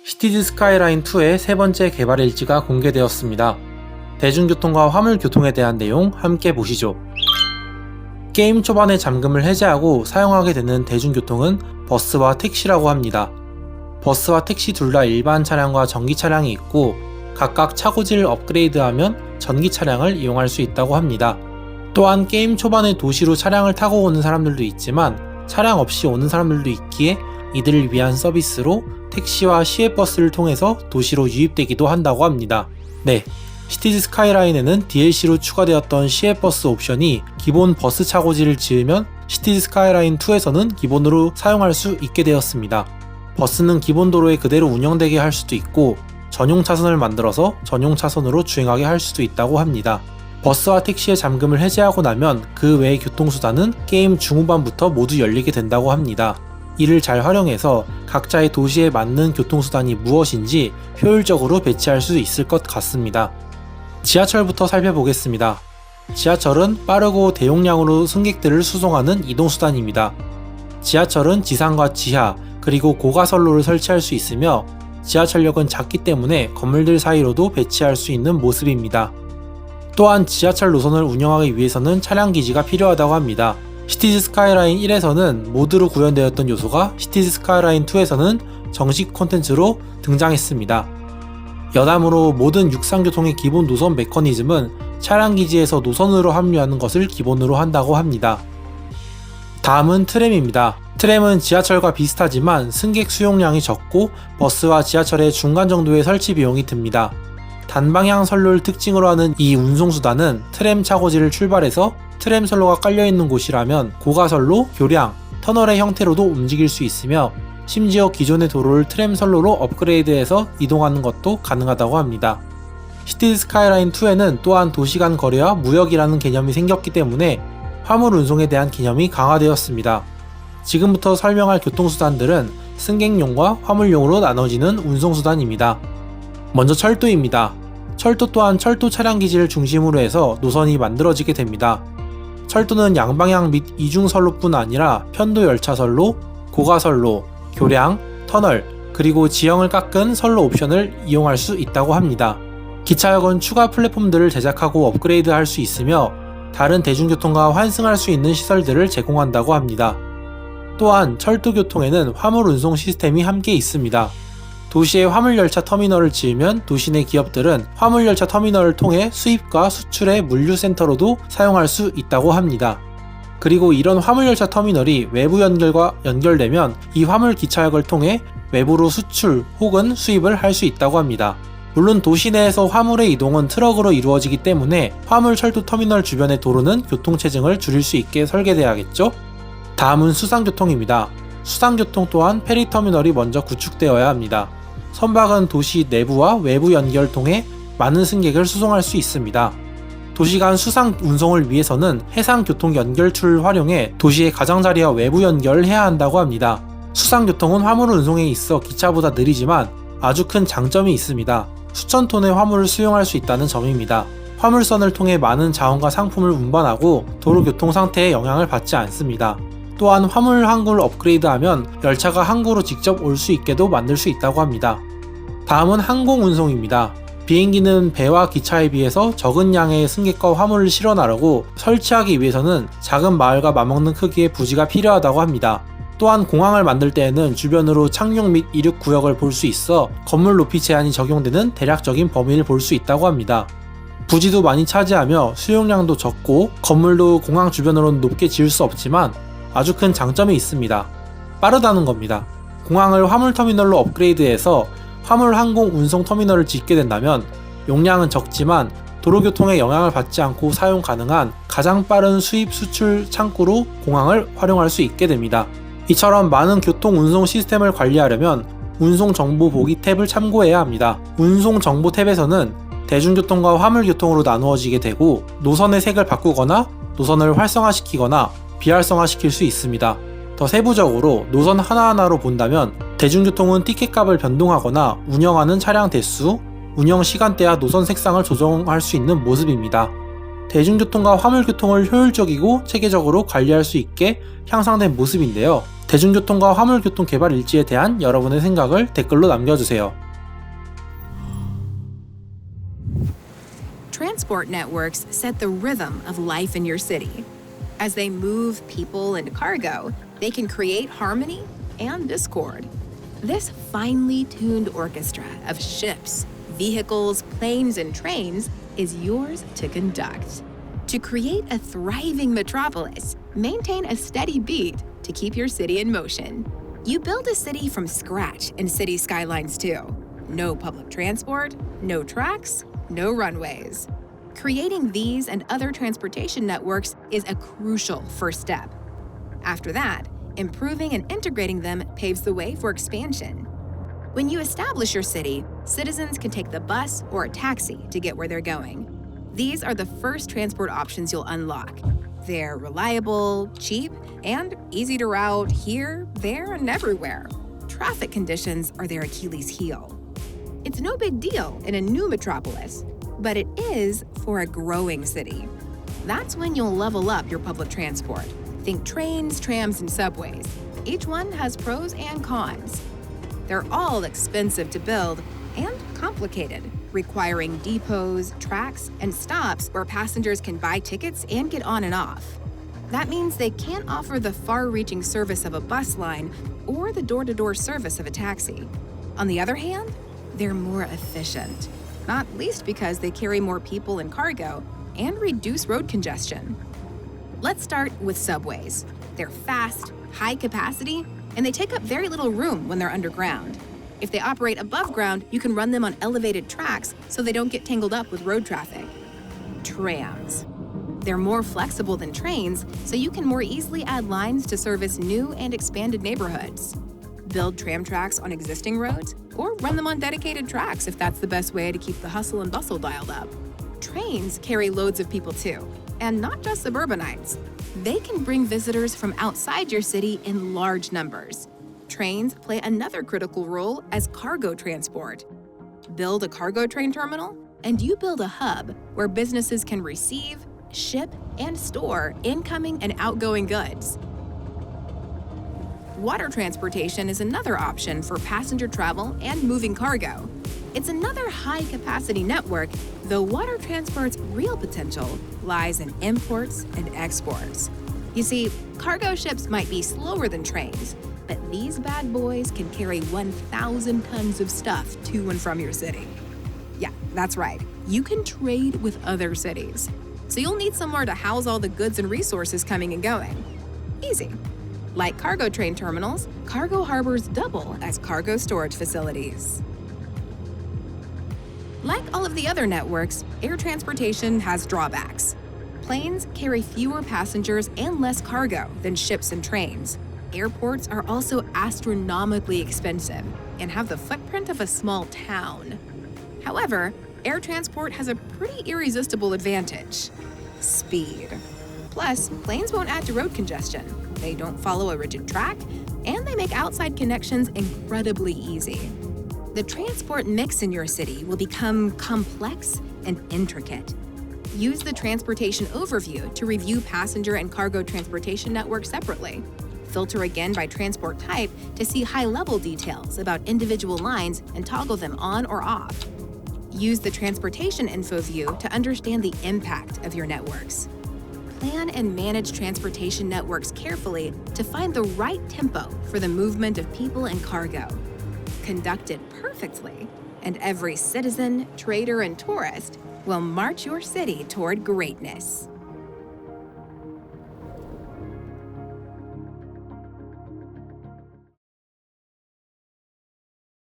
시티즈 스카이라인2의 세 번째 개발 일지가 공개되었습니다. 대중교통과 화물교통에 대한 내용 함께 보시죠. 게임 초반에 잠금을 해제하고 사용하게 되는 대중교통은 버스와 택시라고 합니다. 버스와 택시 둘 다 일반 차량과 전기 차량이 있고 각각 차고지를 업그레이드하면 전기 차량을 이용할 수 있다고 합니다. 또한 게임 초반에 도시로 차량을 타고 오는 사람들도 있지만 차량 없이 오는 사람들도 있기에 이들을 위한 서비스로 택시와 시외버스를 통해서 도시로 유입되기도 한다고 합니다. 네, 시티즈 스카이라인에는 DLC로 추가되었던 시외버스 옵션이 기본 버스 차고지를 지으면 시티즈 스카이라인 2에서는 기본으로 사용할 수 있게 되었습니다. 버스는 기본 도로에 그대로 운영되게 할 수도 있고 전용 차선을 만들어서 전용 차선으로 주행하게 할 수도 있다고 합니다. 버스와 택시의 잠금을 해제하고 나면 그 외의 교통수단은 게임 중후반부터 모두 열리게 된다고 합니다. 이를 잘 활용해서 각자의 도시에 맞는 교통수단이 무엇인지 효율적으로 배치할 수 있을 것 같습니다. 지하철부터 살펴보겠습니다. 지하철은 빠르고 대용량으로 승객들을 수송하는 이동수단입니다. 지하철은 지상과 지하 그리고 고가선로를 설치할 수 있으며 지하철역은 작기 때문에 건물들 사이로도 배치할 수 있는 모습입니다. 또한 지하철 노선을 운영하기 위해서는 차량기지가 필요하다고 합니다. 시티즈 스카이라인 1에서는 모드로 구현되었던 요소가 시티즈 스카이라인 2에서는 정식 콘텐츠로 등장했습니다. 여담으로 모든 육상교통의 기본 노선 메커니즘은 차량기지에서 노선으로 합류하는 것을 기본으로 한다고 합니다. 다음은 트램입니다. 트램은 지하철과 비슷하지만 승객 수용량이 적고 버스와 지하철의 중간 정도의 설치 비용이 듭니다. 단방향 선로를 특징으로 하는 이 운송수단은 트램 차고지를 출발해서 트램 선로가 깔려있는 곳이라면 고가선로, 교량, 터널의 형태로도 움직일 수 있으며 심지어 기존의 도로를 트램 선로로 업그레이드해서 이동하는 것도 가능하다고 합니다. 시티즈 스카이라인 2에는 또한 도시간 거래와 무역이라는 개념이 생겼기 때문에 화물 운송에 대한 개념이 강화되었습니다. 지금부터 설명할 교통수단들은 승객용과 화물용으로 나눠지는 운송수단입니다. 먼저 철도입니다. 철도 또한 철도 차량기지를 중심으로 해서 노선이 만들어지게 됩니다. 철도는 양방향 및 이중선로뿐 아니라 편도 열차선로, 고가선로, 교량, 터널, 그리고 지형을 깎은 선로 옵션을 이용할 수 있다고 합니다. 기차역은 추가 플랫폼들을 제작하고 업그레이드 할 수 있으며 다른 대중교통과 환승할 수 있는 시설들을 제공한다고 합니다. 또한 철도교통에는 화물 운송 시스템이 함께 있습니다. 도시에 화물열차 터미널을 지으면 도시 내 기업들은 화물열차 터미널을 통해 수입과 수출의 물류센터로도 사용할 수 있다고 합니다. 그리고 이런 화물열차 터미널이 외부 연결과 연결되면 이 화물 기차역을 통해 외부로 수출 혹은 수입을 할 수 있다고 합니다. 물론 도시 내에서 화물의 이동은 트럭으로 이루어지기 때문에 화물 철도 터미널 주변의 도로는 교통체증을 줄일 수 있게 설계돼야겠죠? 다음은 수상교통입니다. 수상교통 또한 페리터미널이 먼저 구축되어야 합니다. 선박은 도시 내부와 외부 연결을 통해 많은 승객을 수송할 수 있습니다. 도시간 수상 운송을 위해서는 해상교통 연결줄을 활용해 도시의 가장자리와 외부 연결을 해야 한다고 합니다. 수상교통은 화물 운송에 있어 기차보다 느리지만 아주 큰 장점이 있습니다. 수천 톤의 화물을 수용할 수 있다는 점입니다. 화물선을 통해 많은 자원과 상품을 운반하고 도로 교통 상태에 영향을 받지 않습니다. 또한 화물 항구를 업그레이드하면 열차가 항구로 직접 올 수 있게도 만들 수 있다고 합니다. 다음은 항공운송입니다. 비행기는 배와 기차에 비해서 적은 양의 승객과 화물을 실어 나르고 설치하기 위해서는 작은 마을과 맞먹는 크기의 부지가 필요하다고 합니다. 또한 공항을 만들 때에는 주변으로 착륙 및 이륙 구역을 볼 수 있어 건물 높이 제한이 적용되는 대략적인 범위를 볼 수 있다고 합니다. 부지도 많이 차지하며 수용량도 적고 건물도 공항 주변으로는 높게 지을 수 없지만 아주 큰 장점이 있습니다. 빠르다는 겁니다. 공항을 화물터미널로 업그레이드해서 화물 항공 운송 터미널을 짓게 된다면 용량은 적지만 도로교통에 영향을 받지 않고 사용 가능한 가장 빠른 수입 수출 창구로 공항을 활용할 수 있게 됩니다. 이처럼 많은 교통 운송 시스템을 관리하려면 운송정보 보기 탭을 참고해야 합니다. 운송정보 탭에서는 대중교통과 화물교통으로 나누어지게 되고 노선의 색을 바꾸거나 노선을 활성화시키거나 비활성화시킬 수 있습니다. 더 세부적으로 노선 하나하나로 본다면 대중교통은 티켓값을 변동하거나 운영하는 차량 대수, 운영 시간대와 노선 색상을 조정할 수 있는 모습입니다. 대중교통과 화물교통을 효율적이고 체계적으로 관리할 수 있게 향상된 모습인데요. 대중교통과 화물교통 개발 일지에 대한 여러분의 생각을 댓글로 남겨주세요. Transport networks set the rhythm of life in your city. As they move people and cargo, they can create harmony and discord. This finely tuned orchestra of ships, vehicles, planes, and trains is yours to conduct. To create a thriving metropolis, maintain a steady beat to keep your city in motion. You build a city from scratch in City Skylines 2. No public transport, no tracks, no runways. Creating these and other transportation networks is a crucial first step. After that, improving and integrating them paves the way for expansion. When you establish your city, citizens can take the bus or a taxi to get where they're going. These are the first transport options you'll unlock. They're reliable, cheap, and easy to route here, there, and everywhere. Traffic conditions are their Achilles heel. It's no big deal in a new metropolis, but it is for a growing city. That's when you'll level up your public transport. Think trains, trams, and subways. Each one has pros and cons. They're all expensive to build and complicated, requiring depots, tracks, and stops where passengers can buy tickets and get on and off. That means they can't offer the far-reaching service of a bus line or the door-to-door service of a taxi. On the other hand, they're more efficient, not least because they carry more people and cargo and reduce road congestion. Let's start with subways. They're fast, high capacity, and they take up very little room when they're underground. If they operate above ground, you can run them on elevated tracks so they don't get tangled up with road traffic. Trams. They're more flexible than trains, so you can more easily add lines to service new and expanded neighborhoods. Build tram tracks on existing roads, or run them on dedicated tracks if that's the best way to keep the hustle and bustle dialed up. Trains carry loads of people too, and not just suburbanites. They can bring visitors from outside your city in large numbers. Trains play another critical role as cargo transport. Build a cargo train terminal, and you build a hub where businesses can receive, ship, and store incoming and outgoing goods. Water transportation is another option for passenger travel and moving cargo. It's another high-capacity network, though water transport's real potential lies in imports and exports. You see, cargo ships might be slower than trains, but these bad boys can carry 1,000 tons of stuff to and from your city. Yeah, that's right. You can trade with other cities. So you'll need somewhere to house all the goods and resources coming and going. Easy. Like cargo train terminals, cargo harbors double as cargo storage facilities. Like all of the other networks, air transportation has drawbacks. Planes carry fewer passengers and less cargo than ships and trains. Airports are also astronomically expensive and have the footprint of a small town. However, air transport has a pretty irresistible advantage: speed. Plus, planes won't add to road congestion, they don't follow a rigid track, and they make outside connections incredibly easy. The transport mix in your city will become complex and intricate. Use the transportation overview to review passenger and cargo transportation networks separately. Filter again by transport type to see high-level details about individual lines and toggle them on or off. Use the transportation info view to understand the impact of your networks. Plan and manage transportation networks carefully to find the right tempo for the movement of people and cargo. Conduct it perfectly, and every citizen, trader, and tourist will march your city toward greatness.